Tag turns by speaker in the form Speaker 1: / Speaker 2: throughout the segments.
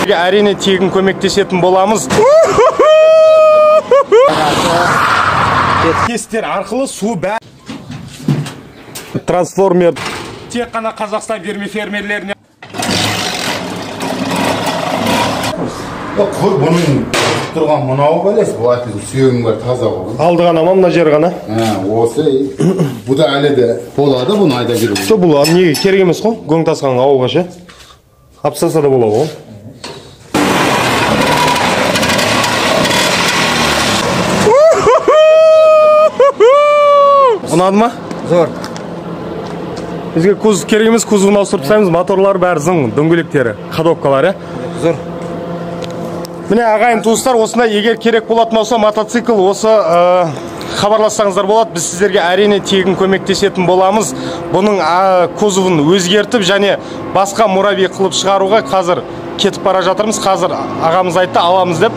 Speaker 1: sizlerге әрине тегін көмектесетін боламыз. Тесттер арқылы су бәрі трансформер тек қана Қазақстан фермерлеріне.
Speaker 2: Бұның тұрған мынау бәлес, бұл әтесі сүйегім бар таза болған.
Speaker 1: Алды ғана ма, мына жер ғана?
Speaker 2: Осы, бұл да әлі де болады, бұны айда керек.
Speaker 1: Що бұл, неге керек емес қой? Көң тасқан ауылға ше? Апсаса да болады ғой. Ұнады ма?
Speaker 3: Зор.
Speaker 1: Бізге кузов керек емес, кузовын ауыстырып тастаймыз, моторлар бәрі зың, дөңгелектері, ходовкалар,
Speaker 3: Зор.
Speaker 1: Міне ағайын туыстар, осындай егер керек болатын болса, мотоцикл осы хабарлассаңыздар болады. Біз сіздерге әрине тегін көмектесетін боламыз. Бұның кузовын өзгертіп және басқа муравей қылып шығаруға қазір кетіп бара жатырмыз. Қазір ағамыз айтты, аламыз деп.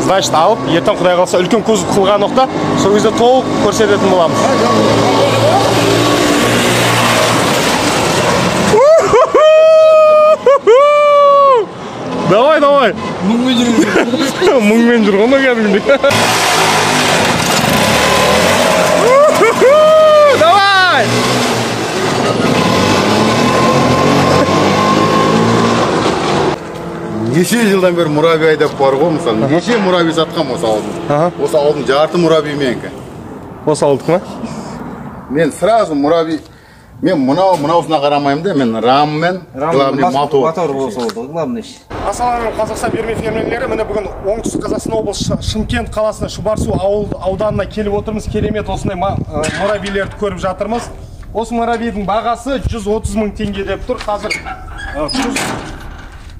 Speaker 1: Значит, алып, ертең Құдай қаласа үлкен кузов қылған оқта, сол кезде толық көрсететін боламыз. Давай, давай. Мұңмен жүр ғана кәдімгідей. Давай!
Speaker 2: Неше жылдан бері муравей айдап бар ғой, мысалы. Неше муравей сатқан осы ауылдың. Осы ауылдың жарты муравей менікі.
Speaker 1: Осы ауылдық ма?
Speaker 2: Мен сразу муравей... Мен мұнаусына қарамайым да, мен раммен, главный мотор.
Speaker 3: Мотор болса болды, главный.
Speaker 1: Ассалаумағалейкум, Қазақстан фермерлері. Міне бүгін оңтүстік Қазақстан облысы Шымкент қаласына Шұбарсу ауданына келіп отырмыз. Керемет осындай муравейлерді көріп жатырмыз. Осы муравейдің бағасы 130 мың теңге деп тұр. Қазір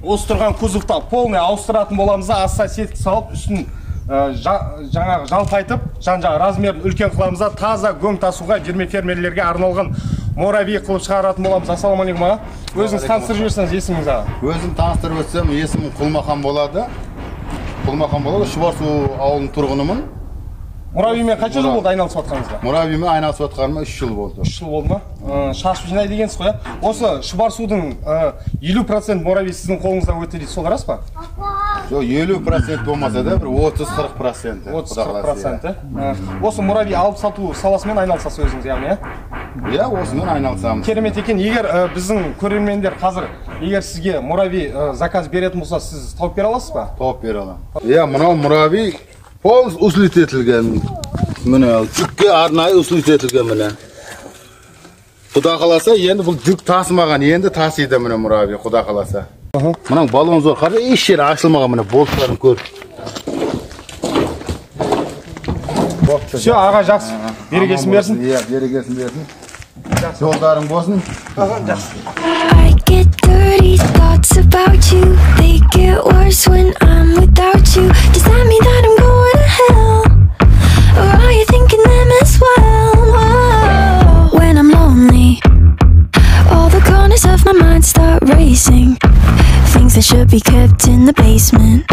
Speaker 1: осы тұрған кузовта полный ауыстыратын боламыз да, астына сетка салып, үстін жаңағы жалпайтып, жан-жағы размерін үлкен қыламызда, таза көң тасуға фермерлерге арналған муравей қылып шығаратын боламыз. Ассалаумағалейкум аға. Өзіңіз таныстырып жіберсеңіз есіміңіз аға?
Speaker 2: Өзім таныстырып өтсем, есімім Құлмахан болады. Құлмахан болады, Шұбарсу ауылының тұрғынымын.
Speaker 1: Муравеймен қанша жыл болды айналысып жатқаныңызға?
Speaker 2: Муравеймен айналысып жатқаныма 3 жыл болды.
Speaker 1: 3 жыл болды ма? Шашып жинай дегенсіз ғой. Осы Шұбарсудың 50% муравей сіздің қолыңызда өтті дейді, сол рас па?
Speaker 2: Жоқ, 50% болмаса да, бір 30-40%.
Speaker 1: 30-40%. Осы муравей алып сату саласымен айналысасыз өзіңіз, яғни,
Speaker 2: иә, осымен айналысамыз.
Speaker 1: Керемет екен. Егер біздің көрермендер қазір, егер сізге муравей заказ беретін болса, сіз тауып бере аласыз ба?
Speaker 2: Тауып бере аламын. Иә, мынау муравей полностью услететілген. Міне, жүкке арнайы услететілген міне. Құда қаласа, енді бұл жүк тасымаған, енді тасиды міне муравей, құда қаласа. Мұның балон зор, қарды еш жері ашылмаған міне, болттарын көр.
Speaker 1: Все, аға жақсы. Берекесін берсін.
Speaker 2: Иә, берекесін берсін. Жолдарың болсын.
Speaker 4: I get dirty thoughts about you. They get worse when I'm without you. Does that mean that I'm going to hell? Or are you thinking them as well? Whoa. When I'm lonely, all the corners of my mind start racing. Things that should be kept in the basement,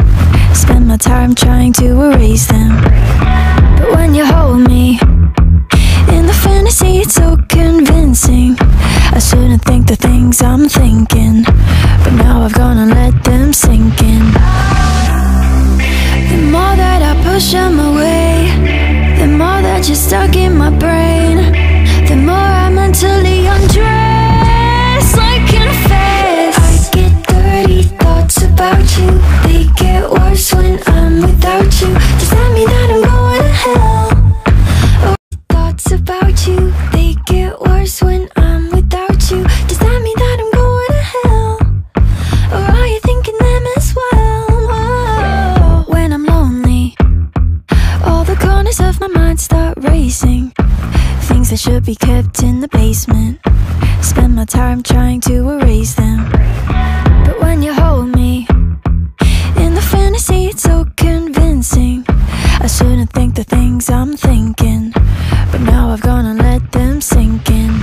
Speaker 4: spend my time trying to erase them. But when you hold me in the fantasy, it's so convincing. I shouldn't think the things I'm thinking, but now I've gone and let them sink in. The more that I push them away, the more that you're stuck in my brain, the more I mentally undress like confess. I get dirty thoughts about you. They get worse when I'm without you. Does that mean that I'm going to hell? Oh, thoughts about you. They get worse when I'm without you. Does that mean that I'm going to hell? Or are you thinking them as well? Whoa. When I'm lonely, all the corners of my mind start racing. Things that should be kept in the basement, spend my time trying to erase them. But when you hold me in the fantasy, it's so convincing. I shouldn't think the things I'm thinking, but now I've gone and let them sink in.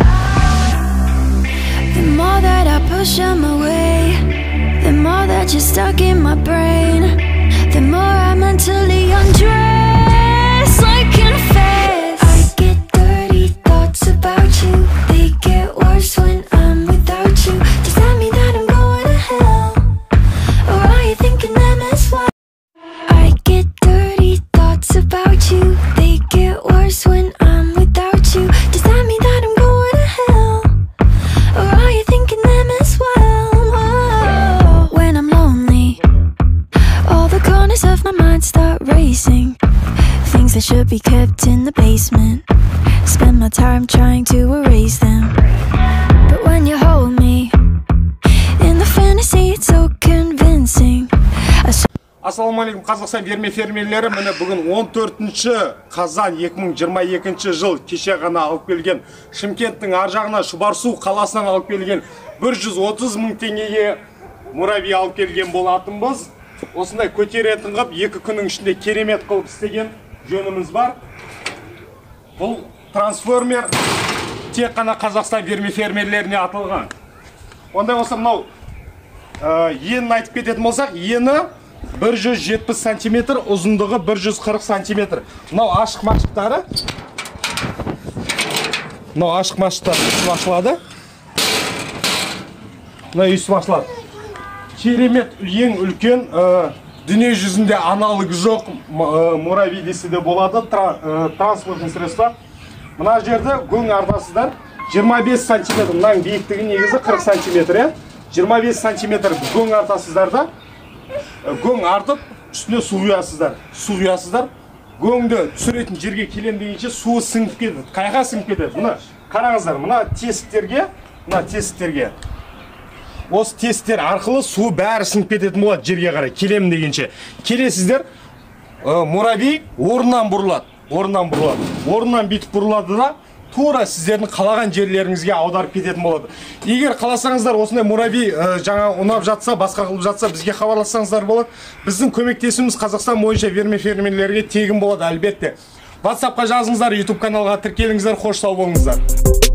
Speaker 4: The more that I push them away, the more that you're stuck in my brain, the more I mentally undress like confess. I get dirty thoughts about you. They get worse when I'm without you. Does that mean that I'm going to hell? Or are you thinking should be kept in the basement. Spend my time trying to erase them. But when you hold me in the fantasy, it's so convincing.
Speaker 1: Ассалаумағалейкум Қазақстан берме фермерлері, міне бүгін 14-ші қазан 2022 жыл кеше ғана алып келген Шымкенттің ар жағына Шұбарсу қаласынан алып келген 130 мың теңгеге муравей алып келген болатынбыз. Осындай көтеретін қып, 2 күннің ішінде керемет қылып істеген жөніміз бар. Бұл трансформер тек қана Қазақстан берме фермерлеріне атылған. Ондай болса мынау енін айтып кететін болсақ, ені 170 сантиметр, ұзындығы 140 сантиметр. Мынау ашық машықтары. Мынау ашық машықтары үстіп ашылады. Мынау үстіп ашылады. Керемет, ең үлкен дүние жүзінде аналогы жоқ муравей десе де болады. Транспортный средства. Мына жерде көң артасыздар 25 сантиметр. Мынаның биіктігі негізі 40 сантиметр. 25 сантиметр көң артасыздарда. Көң артып, үстіне су құясыздар. Көңді түсіретін жерге келем дегенше суы сіңіп кетеді. Қайға сіңіп кетеді? Мұны қараңыздар, мына тесіктерге. Осы тесіктер арқылы су бәрі сіңіп кететін болады жерге қарай. Келем дегенше. Келесіздер, муравей орнынан бұрылады. Орнынан битіп бұрылады да, тура сіздердің қалаған жерлеріңізге аударып кететін болады. Егер қаласаңыздар осындай муравей жаңа ұнап жатса, басқа қылып жатса, бізге хабарлассаңыздар болады. Біздің көмектесіміз Қазақстан бойынша берме фермерлерге тегін болады әлбетте. WhatsApp-қа жазыңыздар, YouTube каналға тіркеліңіздер, қош сау болыңыздар.